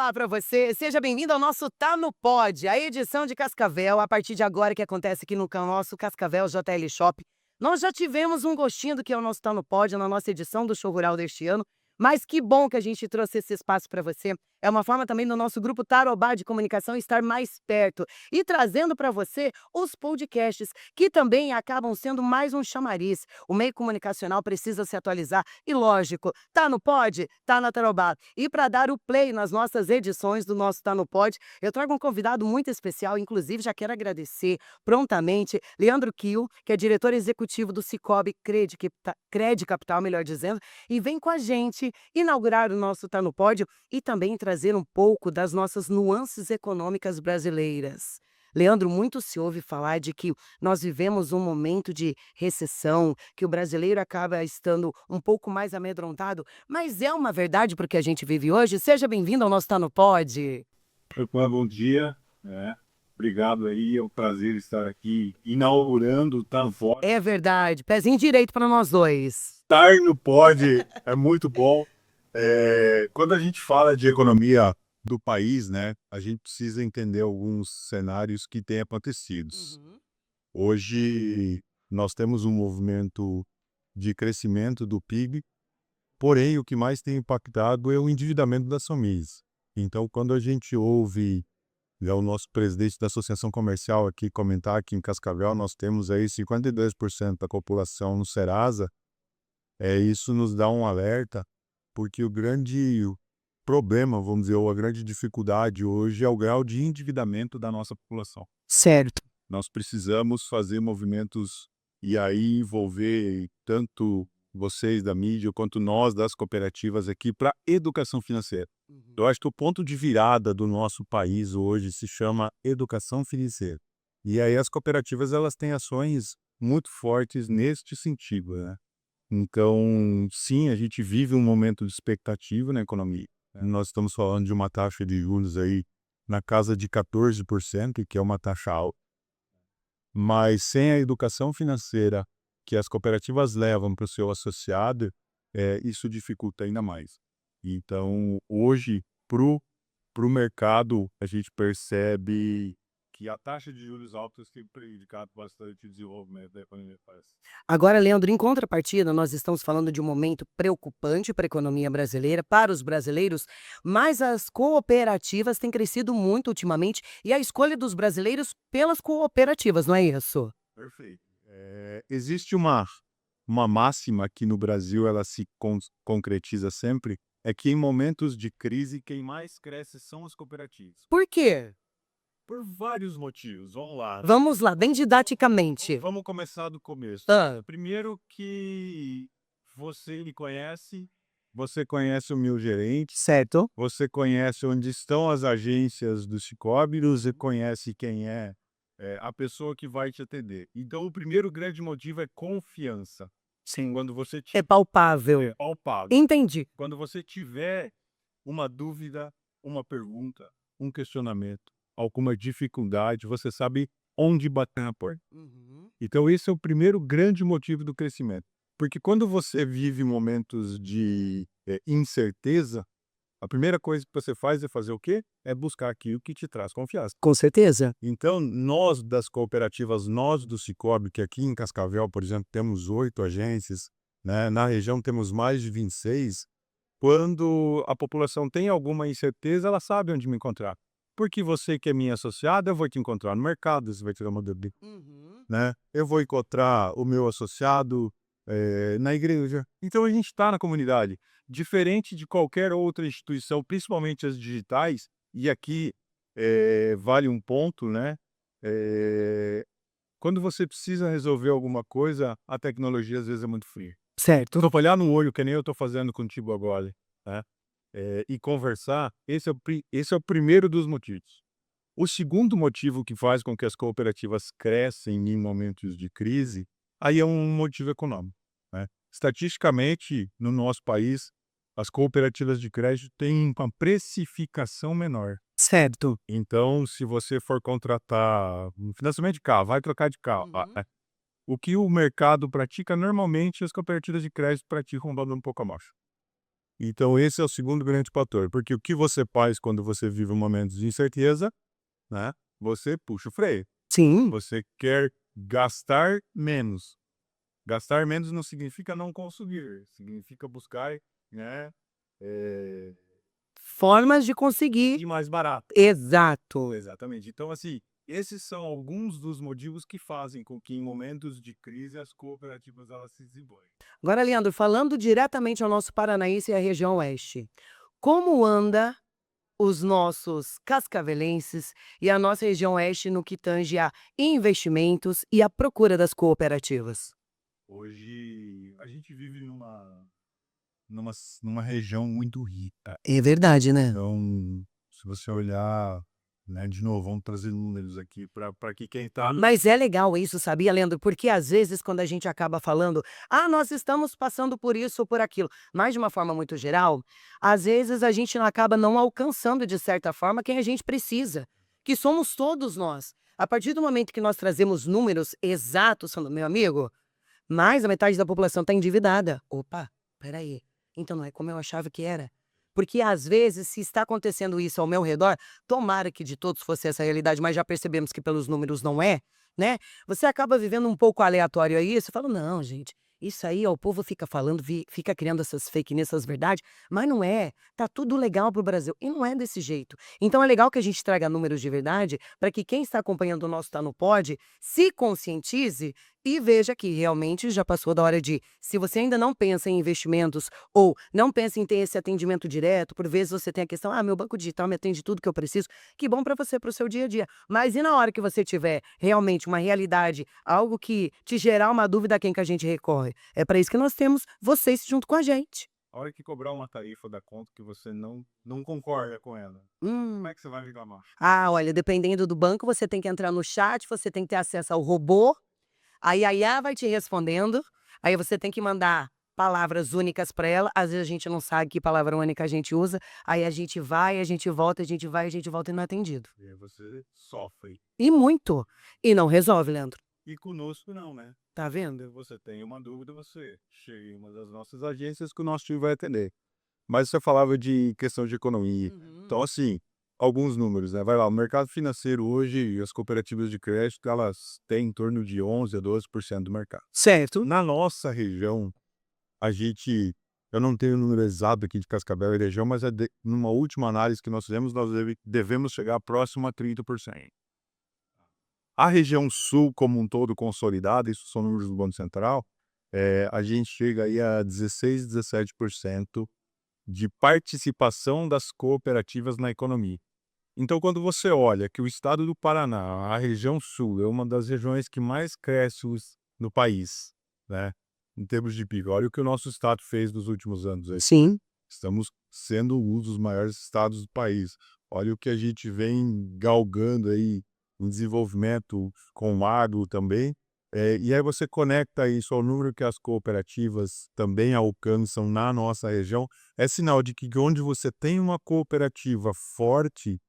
Olá para você, seja bem-vindo ao nosso Tá no Pod, a edição de Cascavel, a partir de agora que acontece aqui no nosso Cascavel JL Shop. Nós já tivemos um gostinho do que é o nosso Tá no Pod na nossa edição do Show Rural deste ano, mas que bom que a gente trouxe esse espaço para você. É uma forma também do nosso grupo Tarobá de Comunicação estar mais perto e trazendo para você os podcasts, que também acabam sendo mais um chamariz. O meio comunicacional precisa se atualizar e, lógico, tá no Pod, tá na Tarobá. E para dar o play nas nossas edições do nosso Tá no Pod, eu trago um convidado muito especial, inclusive já quero agradecer prontamente Leandro Kiel, que é diretor executivo do Cicobi Cred Capital, melhor dizendo, e vem com a gente inaugurar o nosso Tá no Pod e também trazer um pouco das nossas nuances econômicas brasileiras. Leandro, muito se ouve falar de que nós vivemos um momento de recessão, que o brasileiro acaba estando um pouco mais amedrontado, mas é uma verdade porque a gente vive hoje? Seja bem-vindo ao nosso Tá no Pod. Bom dia, obrigado aí, é um prazer estar aqui inaugurando o Tanvox. É verdade, pezinho direito para nós dois. Estar no pod é muito bom. Quando a gente fala de economia do país, né, a gente precisa entender alguns cenários que têm acontecido. Uhum. Hoje nós temos um movimento de crescimento do PIB, porém o que mais tem impactado é o endividamento das famílias. Então, quando a gente ouve o nosso presidente da Associação Comercial aqui comentar que em Cascavel nós temos aí 52% da população no Serasa, isso nos dá um alerta, porque o grande problema, vamos dizer, ou a grande dificuldade hoje é o grau de endividamento da nossa população. Certo. Nós precisamos fazer movimentos e aí envolver tanto vocês da mídia quanto nós das cooperativas aqui para educação financeira. Eu acho que o ponto de virada do nosso país hoje se chama educação financeira. E aí as cooperativas elas têm ações muito fortes neste sentido, né? Então, sim, a gente vive um momento de expectativa na economia. Nós estamos falando de uma taxa de juros aí na casa de 14%, que é uma taxa alta. Mas sem a educação financeira que as cooperativas levam para o seu associado, isso dificulta ainda mais. Então, hoje, para o mercado, a gente percebe que a taxa de juros altos tem prejudicado bastante o desenvolvimento da economia. Agora, Leandro, em contrapartida, nós estamos falando de um momento preocupante para a economia brasileira, para os brasileiros, mas as cooperativas têm crescido muito ultimamente e a escolha dos brasileiros pelas cooperativas, não é isso? Perfeito. Existe uma máxima que no Brasil ela se concretiza sempre, é que em momentos de crise quem mais cresce são as cooperativas. Por quê? Por vários motivos, vamos lá. Vamos lá, bem didaticamente. Vamos começar do começo. Ah, Primeiro que você me conhece, você conhece o meu gerente, certo. você conhece onde estão as agências do Cicobi, você conhece quem é, a pessoa que vai te atender. Então, o primeiro grande motivo é confiança. Sim. Quando você É palpável. palpável. Entendi. Quando você tiver uma dúvida, uma pergunta, um questionamento, alguma dificuldade, você sabe onde bater na porta. Uhum. Então, esse é o primeiro grande motivo do crescimento. Porque quando você vive momentos de incerteza, a primeira coisa que você faz é fazer o quê? É buscar aquilo que te traz confiança. Com certeza. Então, nós das cooperativas, nós do Cicobi, que aqui em Cascavel, por exemplo, temos 8 agências, né? Na região temos mais de 26. Quando a população tem alguma incerteza, ela sabe onde me encontrar. Porque você que é minha associada, eu vou te encontrar no mercado, você vai tirar uma dúvida, Uhum. né? Eu vou encontrar o meu associado na igreja. Então a gente está na comunidade. Diferente de qualquer outra instituição, principalmente as digitais, e aqui vale um ponto, né? Eh, Quando você precisa resolver alguma coisa, a tecnologia às vezes é muito fria. Certo. Olhar no olho, que nem eu estou fazendo contigo agora, né? E conversar, esse é o primeiro dos motivos. O segundo motivo que faz com que as cooperativas crescem em momentos de crise, aí é um motivo econômico, né? Estatisticamente, no nosso país, as cooperativas de crédito têm uma precificação menor. Certo. Então, se você for contratar um financiamento de carro, vai trocar de carro, Uhum. o que o mercado pratica, normalmente as cooperativas de crédito praticam um valor um pouco abaixo. Então esse é o segundo grande fator, porque o que você faz quando você vive um momento de incerteza, né? Você puxa o freio. Sim. Você quer gastar menos. Gastar menos não significa não consumir, significa buscar, né, eh, Formas de conseguir. e mais barato. Exato. Exatamente. Então, assim, esses são alguns dos motivos que fazem com que em momentos de crise as cooperativas elas se desenvolvam. Agora, Leandro, falando diretamente ao nosso paranaense e à região oeste, como anda os nossos cascavelenses e a nossa região oeste no que tange a investimentos e a procura das cooperativas? Hoje a gente vive numa região muito rica. É verdade, né? Então, se você olhar, né, de novo, vamos trazer números aqui para que quem está. Mas é legal isso, sabia, Leandro? Porque às vezes quando a gente acaba falando, nós estamos passando por isso ou por aquilo, mas de uma forma muito geral, às vezes a gente acaba não alcançando de certa forma quem a gente precisa, que somos todos nós. A partir do momento que nós trazemos números exatos, falando, meu amigo, mais da metade da população está endividada. Opa, peraí. Então não é como eu achava que era. Porque às vezes, se está acontecendo isso ao meu redor, tomara que de todos fosse essa a realidade, mas já percebemos que pelos números não é, né? Você acaba vivendo um pouco aleatório a isso e fala, não, gente, isso aí, ó, o povo fica falando, fica criando essas fake news, essas verdades, mas não é. Tá tudo legal pro Brasil. E não é desse jeito. Então é legal que a gente traga números de verdade para que quem está acompanhando o nosso Tá No Pod se conscientize e veja que realmente já passou da hora de, se você ainda não pensa em investimentos ou não pensa em ter esse atendimento direto, por vezes você tem a questão, meu banco digital me atende tudo que eu preciso, que bom para você, para o seu dia a dia. Mas e na hora que você tiver realmente uma realidade, algo que te gerar uma dúvida, a quem que a gente recorre? É para isso que nós temos vocês junto com a gente. A hora que cobrar uma tarifa da conta que você não concorda com ela, como Hum. é que você vai reclamar? Olha, dependendo do banco, você tem que entrar no chat, você tem que ter acesso ao robô. Aí a IA vai te respondendo, aí você tem que mandar palavras únicas para ela, às vezes a gente não sabe que palavra única a gente usa, aí a gente vai, a gente volta, a gente vai, a gente volta e não é atendido. E aí você sofre. E muito. E não resolve, Leandro. E conosco não, né? Tá vendo? Se você tem uma dúvida, você chega em uma das nossas agências que o nosso time vai atender. Mas você falava de questão de economia. Então, assim, alguns números, né? Vai lá, o mercado financeiro hoje, as cooperativas de crédito, elas têm em torno de 11 a 12% do mercado. Certo. Na nossa região, a gente, eu não tenho o número exato aqui de Cascavel e região, mas numa última análise que nós fizemos, nós devemos chegar próximo a 30%. A região sul como um todo consolidada, isso são números do Banco Central, a gente chega aí a 16, 17% de participação das cooperativas na economia. Então, quando você olha que o estado do Paraná, a região sul, é uma das regiões que mais cresce no país, né? Em termos de PIB, olha o que o nosso estado fez nos últimos anos. Sim. Estamos sendo um dos maiores estados do país. Olha o que a gente vem galgando aí em desenvolvimento com o agro também. E aí você conecta isso ao número que as cooperativas também alcançam na nossa região. É sinal de que onde você tem uma cooperativa forte,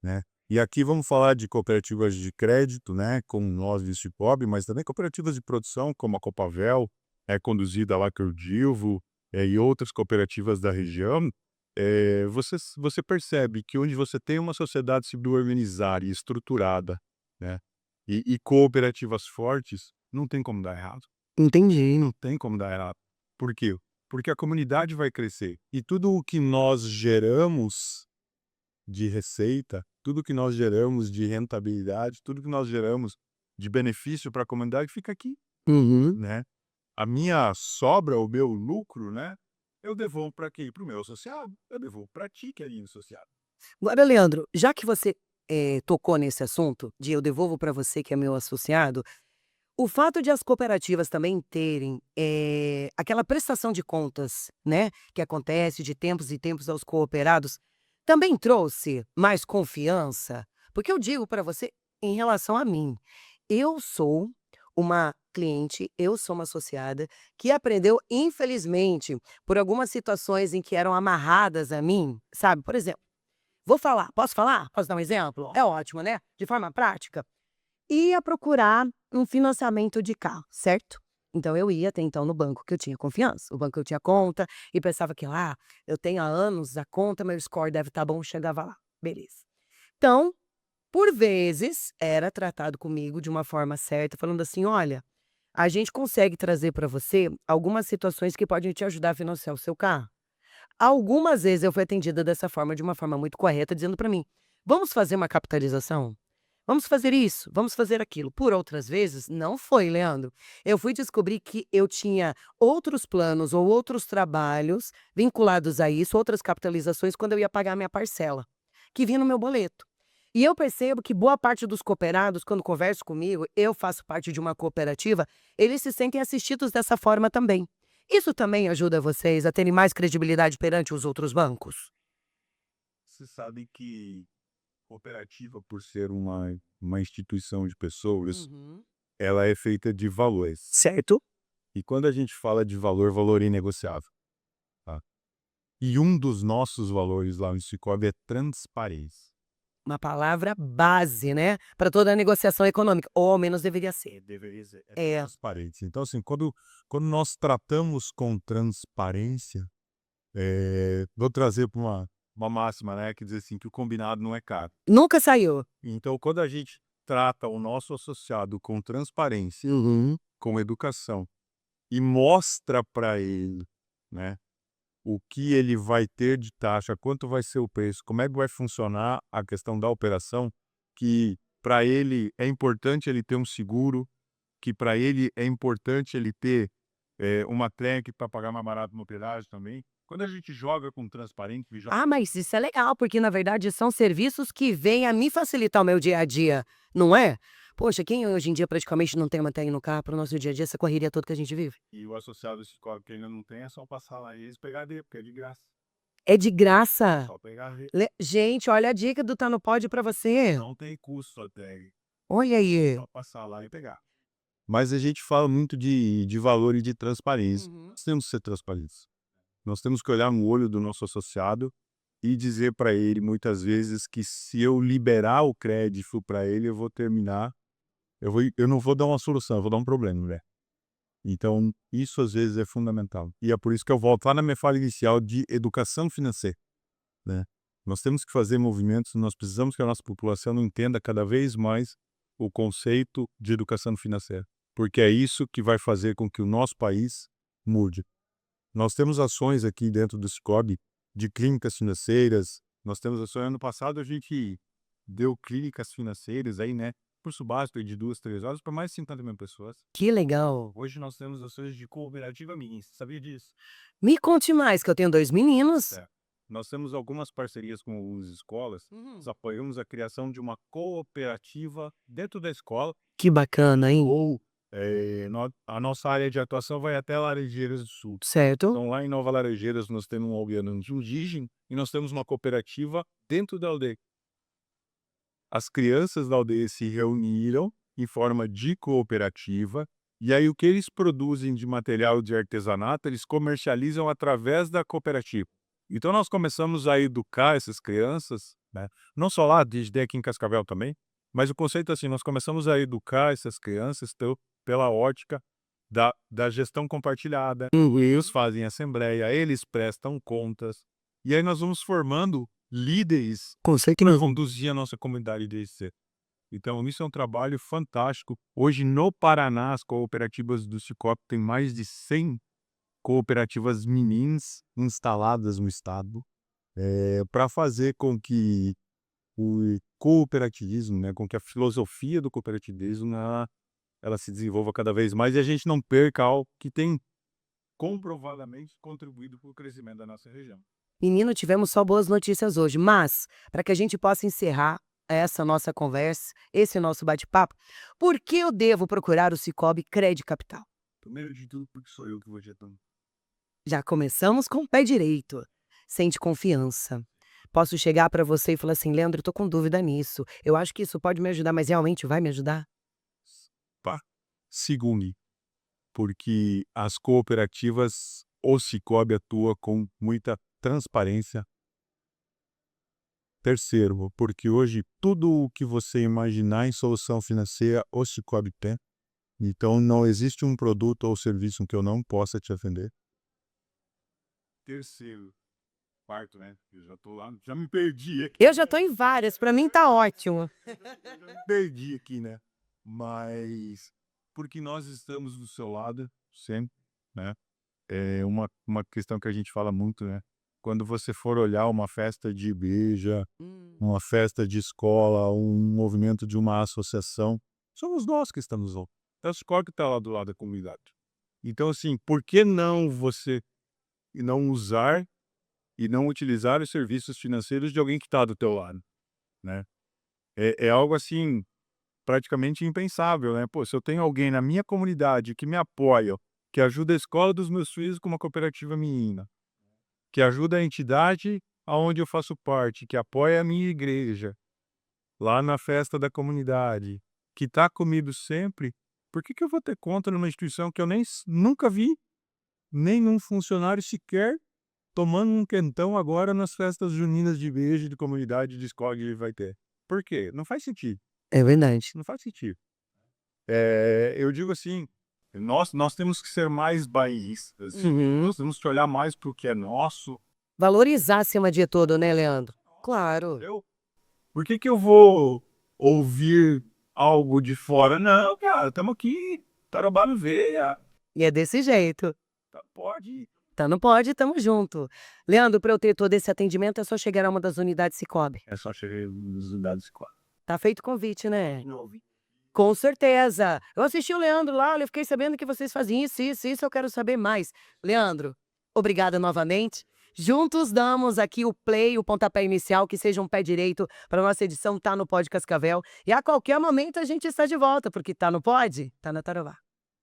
né? E aqui vamos falar de cooperativas de crédito, né? Como nós de Cicobi, mas também cooperativas de produção, como a Copavel, conduzida lá por Dilvo, e outras cooperativas da região. Você percebe que onde você tem uma sociedade civil organizada e estruturada, né? E cooperativas fortes, não tem como dar errado. Entendi. Não tem como dar errado. Por quê? Porque a comunidade vai crescer. E tudo o que nós geramos de receita, tudo que nós geramos de rentabilidade, tudo que nós geramos de benefício para a comunidade fica aqui, Uhum. né? A minha sobra, o meu lucro, né? Eu devolvo para quem? Para o meu associado. Eu devolvo para ti, que é linha associado. Agora, Leandro, já que você tocou nesse assunto de eu devolvo para você que é meu associado, o fato de as cooperativas também terem aquela prestação de contas, né, que acontece de tempos em tempos aos cooperados, também trouxe mais confiança? Porque eu digo para você, em relação a mim, eu sou uma cliente, eu sou uma associada que aprendeu, infelizmente, por algumas situações em que eram amarradas a mim, sabe? Por exemplo, vou falar, posso falar? Posso dar um exemplo? É ótimo, né? De forma prática. Ia procurar um financiamento de carro, certo? Então eu ia até então no banco que eu tinha confiança, o banco que eu tinha conta, e pensava que lá eu tenho há anos a conta, meu score deve estar bom, chegava lá, beleza. Então, por vezes, era tratado comigo de uma forma certa, falando assim: "Olha, a gente consegue trazer para você algumas situações que podem te ajudar a financiar o seu carro". Algumas vezes eu fui atendida dessa forma, de uma forma muito correta, dizendo para mim: "Vamos fazer uma capitalização? Vamos fazer isso, vamos fazer aquilo". Por outras vezes, não foi, Leandro. Eu fui descobrir que eu tinha outros planos ou outros trabalhos vinculados a isso, outras capitalizações, quando eu ia pagar minha parcela, que vinha no meu boleto. E eu percebo que boa parte dos cooperados, quando converso comigo, eu faço parte de uma cooperativa, eles se sentem assistidos dessa forma também. Isso também ajuda vocês a terem mais credibilidade perante os outros bancos? Você sabe que cooperativa, por ser uma instituição de pessoas, Uhum. ela é feita de valores. Certo. E quando a gente fala de valor, valor é inegociável, tá? E um dos nossos valores lá no Cicobi é transparência. Uma palavra base, né, para toda a negociação econômica, ou ao menos deveria ser. Deveria ser, é É. transparência. Então, assim, quando nós tratamos com transparência, vou trazer para uma máxima, né, que diz assim, que o combinado não é caro. Nunca saiu. Então, quando a gente trata o nosso associado com transparência, Uhum. com educação, e mostra para ele, né, o que ele vai ter de taxa, quanto vai ser o preço, como é que vai funcionar a questão da operação, que para ele é importante ele ter um seguro, que para ele é importante ele ter uma TREC para pagar mais barato no pedágio também. Quando a gente joga com transparente, Ah, mas isso é legal, porque na verdade são serviços que vêm a me facilitar o meu dia a dia, não é? Poxa, quem hoje em dia praticamente não tem uma TI no carro para o nosso dia a dia, essa correria toda que a gente vive? e o associado desse código que ainda não tem, é só passar lá e eles pegar dele, porque é de graça. É de É graça. só pegar dele. Gente, olha a dica do Tá no Pod para você. Não tem custo a tag. Olha aí. Só passar lá e pegar. Mas a gente fala muito de valor e de transparência. Uhum. Nós temos que ser transparentes. Nós temos que olhar no olho do nosso associado e dizer para ele, muitas vezes, que se eu liberar o crédito para ele, eu vou terminar, eu não vou dar uma solução, eu vou dar um problema, né? Então, isso às vezes é fundamental. E é por isso que eu volto lá na minha fala inicial de educação financeira, né? Nós temos que fazer movimentos, nós precisamos que a nossa população entenda cada vez mais o conceito de educação financeira, porque é isso que vai fazer com que o nosso país mude. Nós temos ações aqui dentro do Cicobi de clínicas financeiras, nós temos ações, ano passado a gente deu clínicas financeiras aí, né, curso básico de 2, 3 horas para mais de 50.000 pessoas. Que legal. Hoje nós temos ações de cooperativa mini, você sabia disso? Me conte mais, que eu tenho 2 meninos. É. Nós temos algumas parcerias com algumas escolas, nós apoiamos a criação de uma cooperativa dentro da escola, Que bacana, hein? ou a nossa área de atuação vai até Laranjeiras do Sul. Certo. Então, lá em Nova Laranjeiras, nós temos um aldeano indígena e nós temos uma cooperativa dentro da aldeia. As crianças da aldeia se reuniram em forma de cooperativa, e aí o que eles produzem de material de artesanato, eles comercializam através da cooperativa. Então, nós começamos a educar essas crianças, né? Não só lá, desde aqui em Cascavel também, mas o conceito é assim, nós começamos a educar essas crianças pela ótica da gestão compartilhada. Eles fazem assembleia, eles prestam contas, e aí nós vamos formando líderes Conceito para novo. conduzir a nossa comunidade desde cedo. Então, isso é um trabalho fantástico. Hoje, no Paraná, as cooperativas do Cicobi têm mais de 100 cooperativas menins instaladas no estado, para fazer com que o cooperativismo, né, com que a filosofia do cooperativismo ela se desenvolva cada vez mais e a gente não perca algo que tem comprovadamente contribuído para o crescimento da nossa região. Menino, tivemos só boas notícias hoje, mas para que a gente possa encerrar essa nossa conversa, esse nosso bate-papo, por que eu devo procurar o Cicobi Cred Capital? Primeiro de tudo, porque sou eu que vou ditando. Já começamos com o pé direito. Sente confiança. Posso chegar para você e falar assim: "Leandro, eu tô com dúvida nisso. Eu acho que isso pode me ajudar, mas realmente vai me ajudar?" Pá. Segundo, porque as cooperativas, o Cicobi atua com muita transparência. Terceiro, porque hoje tudo o que você imaginar em solução financeira, o Cicobi tem. Então, não existe um produto ou serviço que eu não possa te atender. Terceiro, quarto, né? Eu já tô lá, já me perdi aqui. Eu já tô em várias, pra mim tá ótimo. Perdi aqui, né? Mas porque nós estamos do seu lado sempre, né? É uma questão que a gente fala muito, né? Quando você for olhar uma festa de igreja, uma festa de escola, um movimento de uma associação, somos nós que estamos lá. É o escola que está lá do lado da comunidade. Então, assim, por que não você não usar e não utilizar os serviços financeiros de alguém que está do teu lado, né? É algo assim praticamente impensável, né? Pô, se eu tenho alguém na minha comunidade que me apoia, que ajuda a escola dos meus filhos com uma cooperativa menina, que ajuda a entidade aonde eu faço parte, que apoia a minha igreja, lá na festa da comunidade, que está comigo sempre, por que que eu vou ter conta numa instituição que eu nunca vi, nem num funcionário sequer, tomando um quentão agora nas festas juninas de igreja, de comunidade, de escola que ele vai ter? Por quê? Não faz sentido. É verdade. Não faz sentido. Eu digo assim, nós temos que ser mais bairristas, nós temos que olhar mais para o que é nosso. Valorizar acima de tudo, né, Leandro? Claro. Por que que eu vou ouvir algo de fora? Não, cara, estamos aqui, Tarobá no veia, E é desse jeito. pode ir. Tá, não pode, tamo junto. Leandro, para eu ter todo esse atendimento é só chegar a uma das unidades Sicoob. É só chegar nos dados quatro. Tá feito o convite, né? Com certeza. Eu assisti o Leandro lá, eu fiquei sabendo que vocês faziam isso, eu quero saber mais. Leandro, obrigada novamente. Juntos damos aqui o play, o pontapé inicial, que seja um pé direito para nossa edição Tá no Pod Cascavel. E a qualquer momento a gente está de volta, porque tá no Pod, tá na Tarobá.